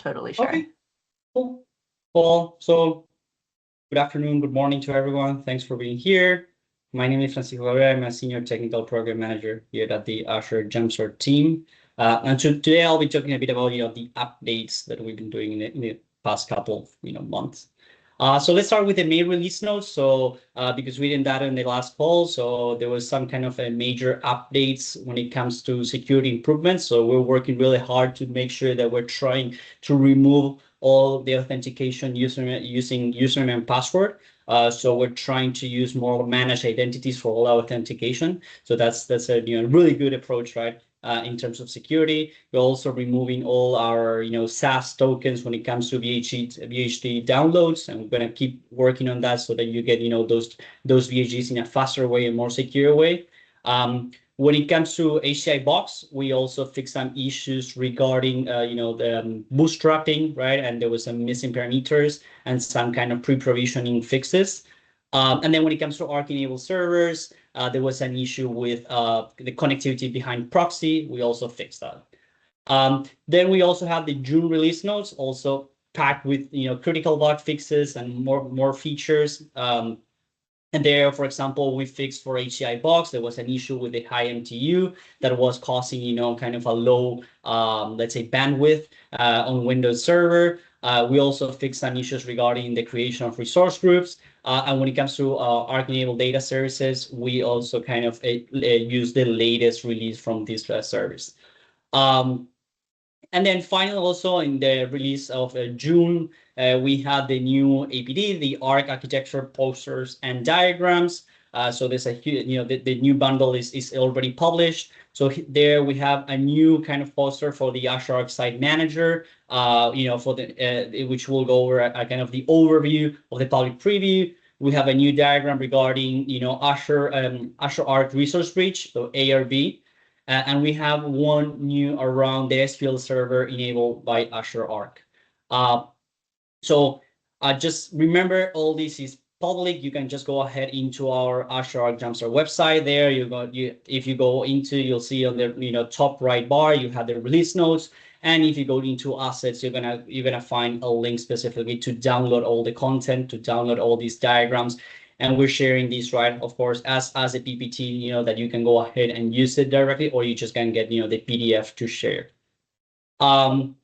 totally share. Okay, cool. Well, so good afternoon, good morning to everyone. Thanks for being here. My name is Francisco Gabriel. I'm a senior technical program manager here at the Arc Jumpstart team. And so today I'll be talking a bit about the updates that we've been doing in the past couple of months. So let's start with the main release notes. So because we didn't that in the last call, so there was some kind of a major updates when it comes to security improvements. So we're working really hard to make sure that we're trying to remove all the authentication using username and password. So we're trying to use more managed identities for all our authentication. So that's a really good approach, right? In terms of security, we're also removing all our SaaS tokens when it comes to VHD downloads, and we're gonna keep working on that so that you get those VHDs in a faster way and more secure way. When it comes to HCI box, we also fixed some issues regarding the bootstrapping, right? And there was some missing parameters and some kind of pre-provisioning fixes. And then when it comes to Arc-enabled servers, there was an issue with the connectivity behind proxy. We also fixed that. Then we also have the June release notes, also packed with critical bug fixes and more features. And there, for example, we fixed for HCI box, there was an issue with the high MTU that was causing, kind of a low, let's say, bandwidth on Windows Server. We also fixed some issues regarding the creation of resource groups. And when it comes to Arc-enabled data services, we also kind of use the latest release from this service. And then finally, also in the release of June, we have the new APD, the Arc architecture posters and diagrams. So there's a the new bundle is already published. So there we have a new kind of poster for the Azure Arc Site Manager, for the which will go over a kind of the overview of the public preview. We have a new diagram regarding Azure Arc Resource Bridge, so ARB. And we have one new around the SQL Server enabled by Azure Arc. So just remember, all this is public. You can just go ahead into our Azure Arc Jumpstart website. There, if you go into, you'll see on the top right bar, you have the release notes. And if you go into assets, you're gonna find a link specifically to download all the content, to download all these diagrams. And we're sharing these, right, of course, as a PPT, that you can go ahead and use it directly, or you just can get, the PDF to share. And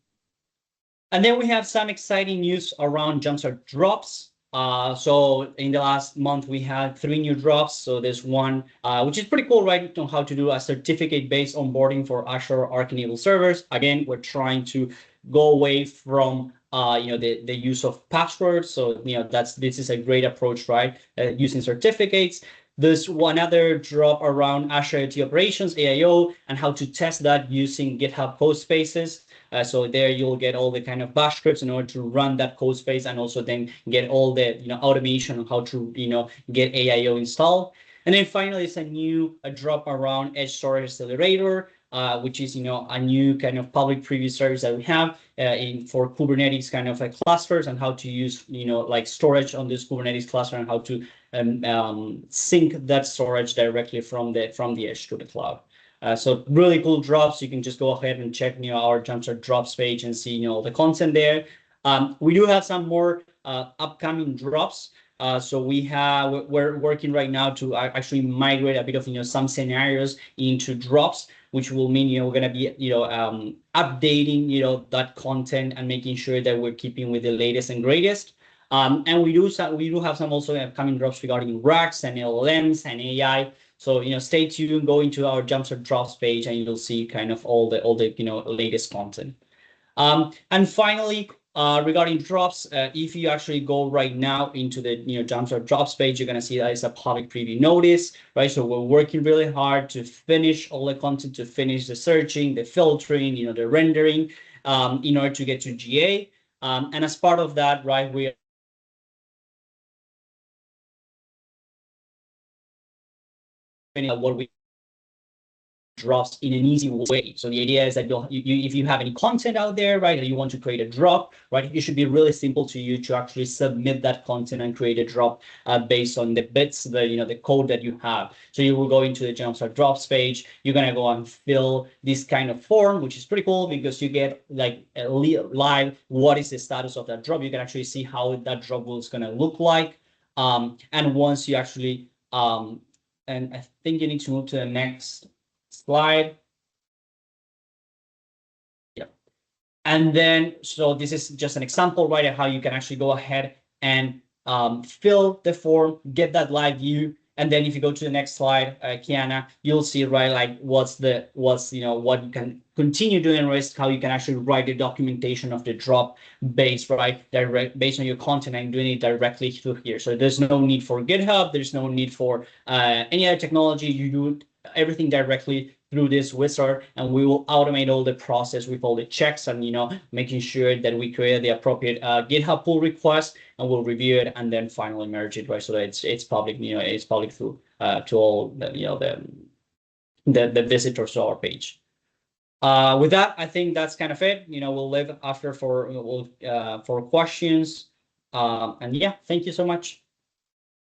then we have some exciting news around Jumpstart drops. So in the last month, we had 3 new drops. So there's one, which is pretty cool, right, on how to do a certificate-based onboarding for Azure Arc-enabled servers. Again, we're trying to go away from the use of passwords. So this is a great approach, right? Using certificates. There's one other drop around Azure IoT Operations, AIO, and how to test that using GitHub code spaces. So there you'll get all the kind of bash scripts in order to run that code space, and also then get all the automation on how to get AIO installed. And then finally, it's a drop around Edge Storage Accelerator, which is a new kind of public preview service that we have for Kubernetes kind of clusters, and how to use like storage on this Kubernetes cluster, and how to sync that storage directly from the edge to the cloud. So really cool drops. You can just go ahead and check our Jumpstart drops page and see all the content there. We do have some more upcoming drops. So we're working right now to actually migrate a bit of some scenarios into drops, which will mean we're going to be updating that content and making sure that we're keeping with the latest and greatest. And we do have some also upcoming drops regarding RAGs and LLMs and AI. So stay tuned, go into our Jumpstart drops page, and you'll see kind of all the latest content. And finally, regarding drops, if you actually go right now into the Jumpstart drops page, you're gonna see that it's a public preview notice, right? So we're working really hard to finish all the content, to finish the searching, the filtering, the rendering, in order to get to GA. And as part of that, right, we what we drops in an easy way. So the idea is that if you have any content out there, right, and you want to create a drop, right, it should be really simple to you to actually submit that content and create a drop based on the bits, the code that you have. So you will go into the Jumpstart drops page. You're gonna go and fill this kind of form, which is pretty cool because you get like a live what is the status of that drop. You can actually see how that drop is gonna look like. And once you actually and I think you need to move to the next slide. Yeah. And then, so this is just an example, right, of how you can actually go ahead and fill the form, get that live view. And then if you go to the next slide, Kiana, you'll see, right, like what you can continue doing risk, how you can actually write the documentation of the drop based, right, based on your content and doing it directly through here. So there's no need for GitHub. There's no need for any other technology. You do everything directly through this wizard, and we will automate all the process with all the checks and making sure that we create the appropriate GitHub pull request, and we'll review it and then finally merge it, right? So that it's public, it's public through to all the visitors to our page. With that, I think that's kind of it. We'll leave after for questions. And yeah, thank you so much.